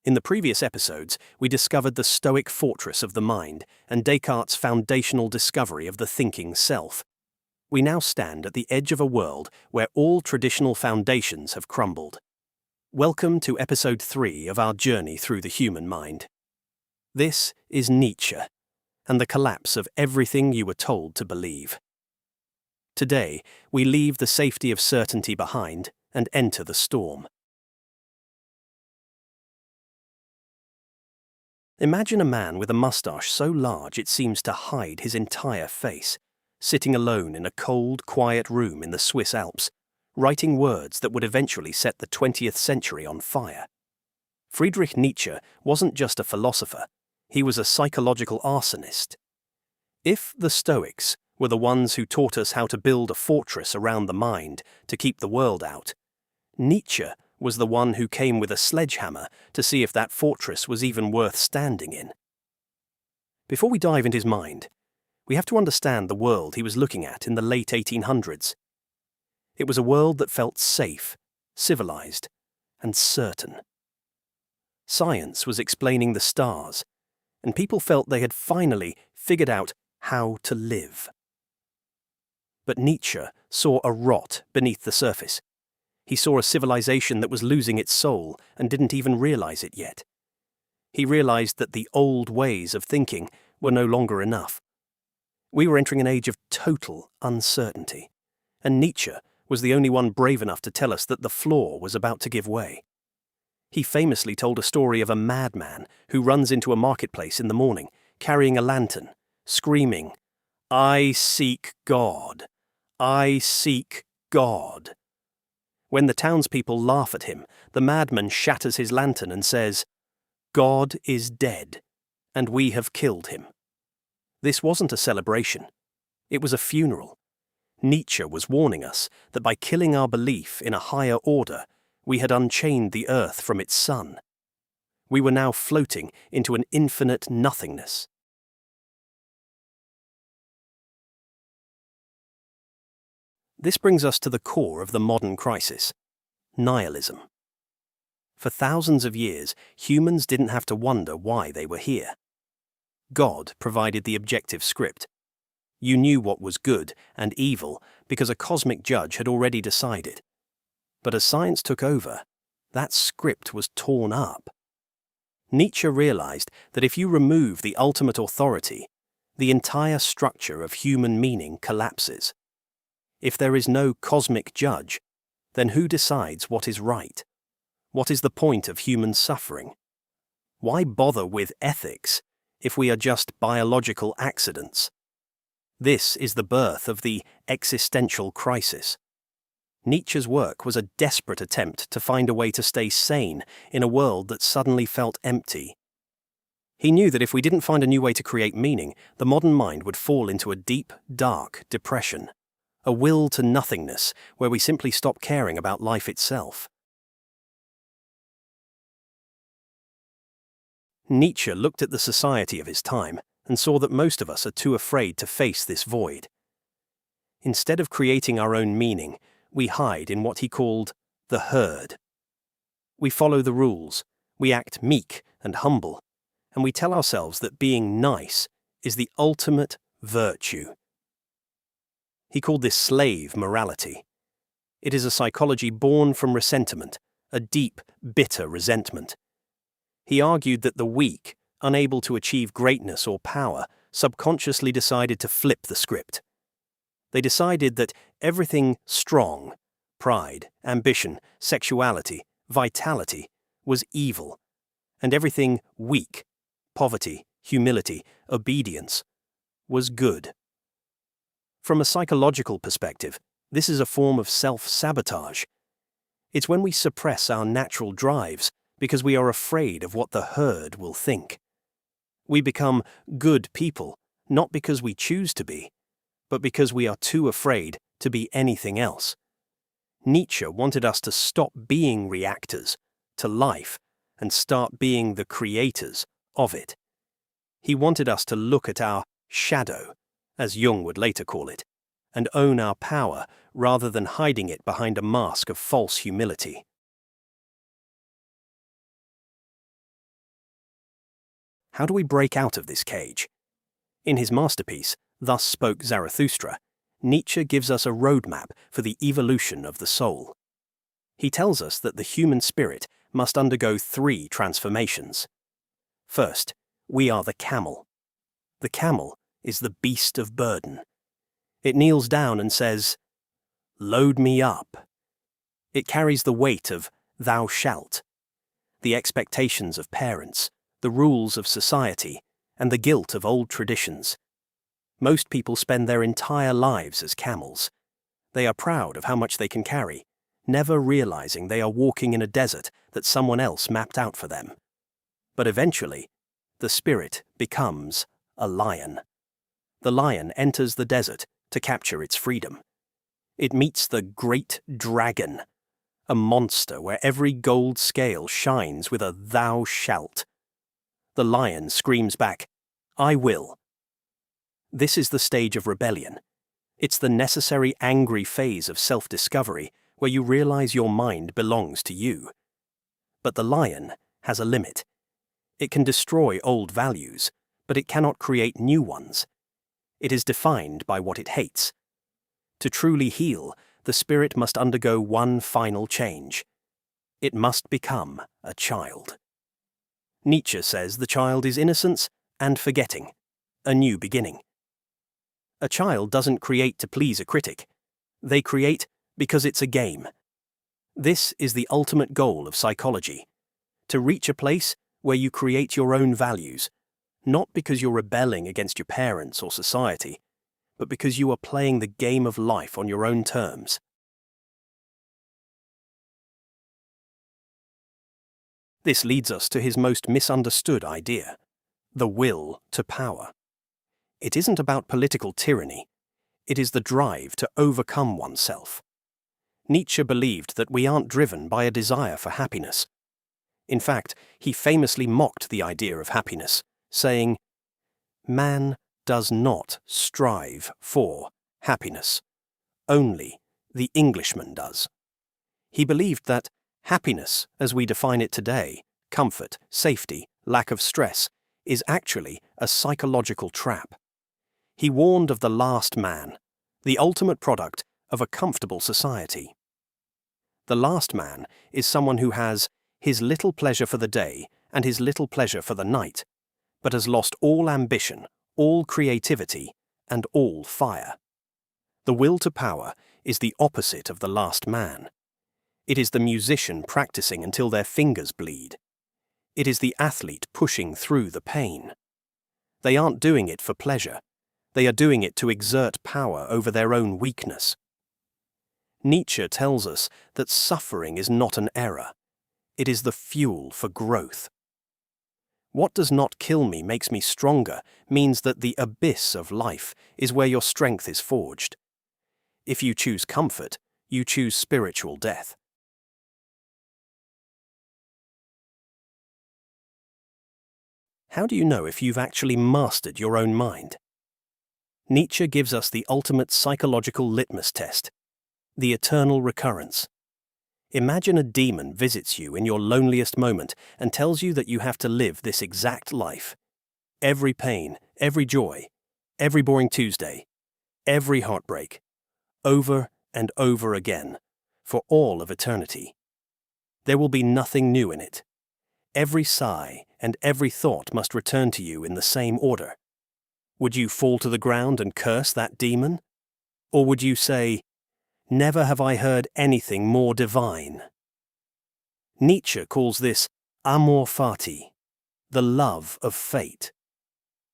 In the previous episodes, we discovered the Stoic fortress of the mind and Descartes' foundational discovery of the thinking self. We now stand at the edge of a world where all traditional foundations have crumbled. Welcome to episode 3 of our journey through the human mind. This is Nietzsche and the collapse of everything you were told to believe. Today, we leave the safety of certainty behind and enter the storm. Imagine a man with a mustache so large it seems to hide his entire face, sitting alone in a cold, quiet room in the Swiss Alps, writing words that would eventually set the 20th century on fire. Friedrich Nietzsche wasn't just a philosopher, he was a psychological arsonist. If the Stoics were the ones who taught us how to build a fortress around the mind to keep the world out, Nietzsche was the one who came with a sledgehammer to see if that fortress was even worth standing in. Before we dive into his mind, we have to understand the world he was looking at in the late 1800s. It was a world that felt safe, civilized, and certain. Science was explaining the stars, and people felt they had finally figured out how to live. But Nietzsche saw a rot beneath the surface. He saw a civilization that was losing its soul and didn't even realize it yet. He realized that the old ways of thinking were no longer enough. We were entering an age of total uncertainty, and Nietzsche was the only one brave enough to tell us that the floor was about to give way. He famously told a story of a madman who runs into a marketplace in the morning, carrying a lantern, screaming, "I seek God! I seek God!" When the townspeople laugh at him, the madman shatters his lantern and says, "God is dead, and we have killed him." This wasn't a celebration. It was a funeral. Nietzsche was warning us that by killing our belief in a higher order, we had unchained the earth from its sun. We were now floating into an infinite nothingness. This brings us to the core of the modern crisis: nihilism. For thousands of years, humans didn't have to wonder why they were here. God provided the objective script. You knew what was good and evil because a cosmic judge had already decided. But as science took over, that script was torn up. Nietzsche realized that if you remove the ultimate authority, the entire structure of human meaning collapses. If there is no cosmic judge, then who decides what is right? What is the point of human suffering? Why bother with ethics if we are just biological accidents? This is the birth of the existential crisis. Nietzsche's work was a desperate attempt to find a way to stay sane in a world that suddenly felt empty. He knew that if we didn't find a new way to create meaning, the modern mind would fall into a deep, dark depression. A will to nothingness where we simply stop caring about life itself. Nietzsche looked at the society of his time and saw that most of us are too afraid to face this void. Instead of creating our own meaning, we hide in what he called the herd. We follow the rules, we act meek and humble, and we tell ourselves that being nice is the ultimate virtue. He called this slave morality. It is a psychology born from resentment, a deep, bitter resentment. He argued that the weak, unable to achieve greatness or power, subconsciously decided to flip the script. They decided that everything strong, pride, ambition, sexuality, vitality, was evil, and everything weak, poverty, humility, obedience, was good. From a psychological perspective, this is a form of self-sabotage. It's when we suppress our natural drives because we are afraid of what the herd will think. We become good people, not because we choose to be, but because we are too afraid to be anything else. Nietzsche wanted us to stop being reactors to life and start being the creators of it. He wanted us to look at our shadow, as Jung would later call it, and own our power rather than hiding it behind a mask of false humility. How do we break out of this cage? In his masterpiece, Thus Spoke Zarathustra, Nietzsche gives us a roadmap for the evolution of the soul. He tells us that the human spirit must undergo 3 transformations. First, we are the camel. The camel is the beast of burden. It kneels down and says, "Load me up." It carries the weight of "thou shalt," the expectations of parents, the rules of society, and the guilt of old traditions. Most people spend their entire lives as camels. They are proud of how much they can carry, never realizing they are walking in a desert that someone else mapped out for them. But eventually, the spirit becomes a lion. The lion enters the desert to capture its freedom. It meets the great dragon, a monster where every gold scale shines with a "thou shalt." The lion screams back, "I will." This is the stage of rebellion. It's the necessary angry phase of self-discovery where you realize your mind belongs to you. But the lion has a limit. It can destroy old values, but it cannot create new ones. It is defined by what it hates. To truly heal, the spirit must undergo one final change. It must become a child. Nietzsche says the child is innocence and forgetting, a new beginning. A child doesn't create to please a critic. They create because it's a game. This is the ultimate goal of psychology, to reach a place where you create your own values, not because you're rebelling against your parents or society, but because you are playing the game of life on your own terms. This leads us to his most misunderstood idea, the will to power. It isn't about political tyranny. It is the drive to overcome oneself. Nietzsche believed that we aren't driven by a desire for happiness. In fact, he famously mocked the idea of happiness, saying, "Man does not strive for happiness. Only the Englishman does." He believed that happiness, as we define it today, comfort, safety, lack of stress, is actually a psychological trap. He warned of the last man, the ultimate product of a comfortable society. The last man is someone who has his little pleasure for the day and his little pleasure for the night, but has lost all ambition, all creativity, and all fire. The will to power is the opposite of the last man. It is the musician practicing until their fingers bleed. It is the athlete pushing through the pain. They aren't doing it for pleasure. They are doing it to exert power over their own weakness. Nietzsche tells us that suffering is not an error. It is the fuel for growth. What does not kill me makes me stronger means that the abyss of life is where your strength is forged. If you choose comfort, you choose spiritual death. How do you know if you've actually mastered your own mind? Nietzsche gives us the ultimate psychological litmus test, the eternal recurrence. Imagine a demon visits you in your loneliest moment and tells you that you have to live this exact life. Every pain, every joy, every boring Tuesday, every heartbreak, over and over again, for all of eternity. There will be nothing new in it. Every sigh and every thought must return to you in the same order. Would you fall to the ground and curse that demon? Or would you say, "Never have I heard anything more divine"? Nietzsche calls this amor fati, the love of fate.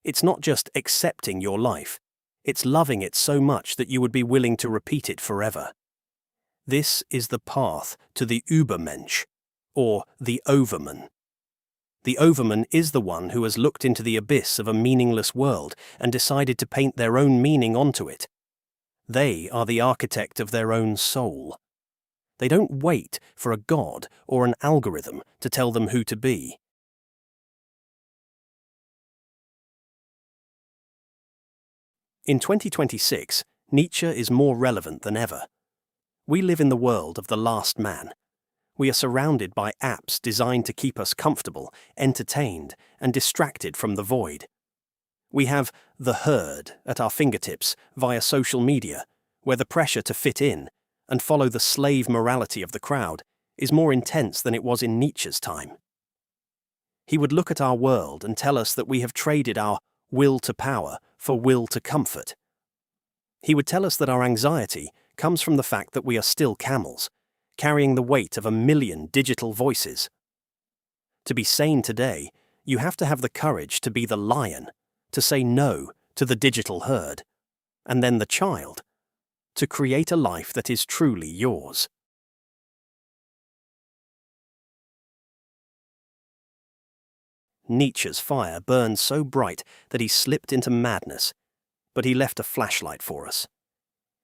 It's not just accepting your life, it's loving it so much that you would be willing to repeat it forever. This is the path to the Ubermensch, or the Overman. The Overman is the one who has looked into the abyss of a meaningless world and decided to paint their own meaning onto it. They are the architect of their own soul. They don't wait for a god or an algorithm to tell them who to be. In 2026, Nietzsche is more relevant than ever. We live in the world of the last man. We are surrounded by apps designed to keep us comfortable, entertained, and distracted from the void. We have the herd at our fingertips via social media, where the pressure to fit in and follow the slave morality of the crowd is more intense than it was in Nietzsche's time. He would look at our world and tell us that we have traded our will to power for will to comfort. He would tell us that our anxiety comes from the fact that we are still camels, carrying the weight of 1,000,000 digital voices. To be sane today, you have to have the courage to be the lion, to say no to the digital herd, and then the child, to create a life that is truly yours. Nietzsche's fire burned so bright that he slipped into madness, but he left a flashlight for us.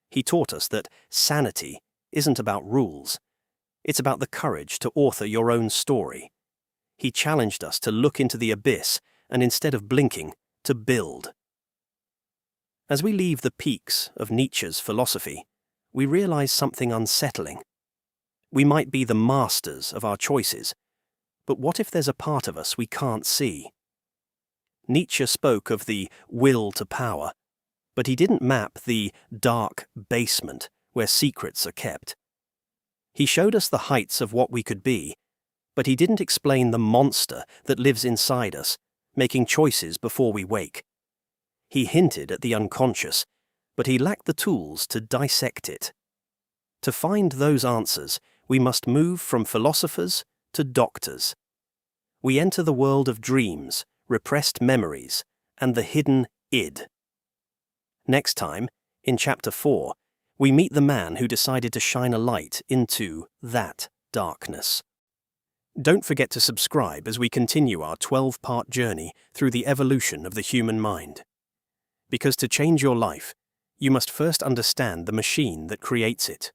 He taught us that sanity isn't about rules. It's about the courage to author your own story. He challenged us to look into the abyss and, instead of blinking, to build. As we leave the peaks of Nietzsche's philosophy, we realize something unsettling. We might be the masters of our choices, but what if there's a part of us we can't see? Nietzsche spoke of the will to power, but he didn't map the dark basement where secrets are kept. He showed us the heights of what we could be, but he didn't explain the monster that lives inside us, making choices before we wake. He hinted at the unconscious, but he lacked the tools to dissect it. To find those answers, we must move from philosophers to doctors. We enter the world of dreams, repressed memories, and the hidden id. Next time, in Chapter 4, we meet the man who decided to shine a light into that darkness. Don't forget to subscribe as we continue our 12-part journey through the evolution of the human mind. Because to change your life, you must first understand the machine that creates it.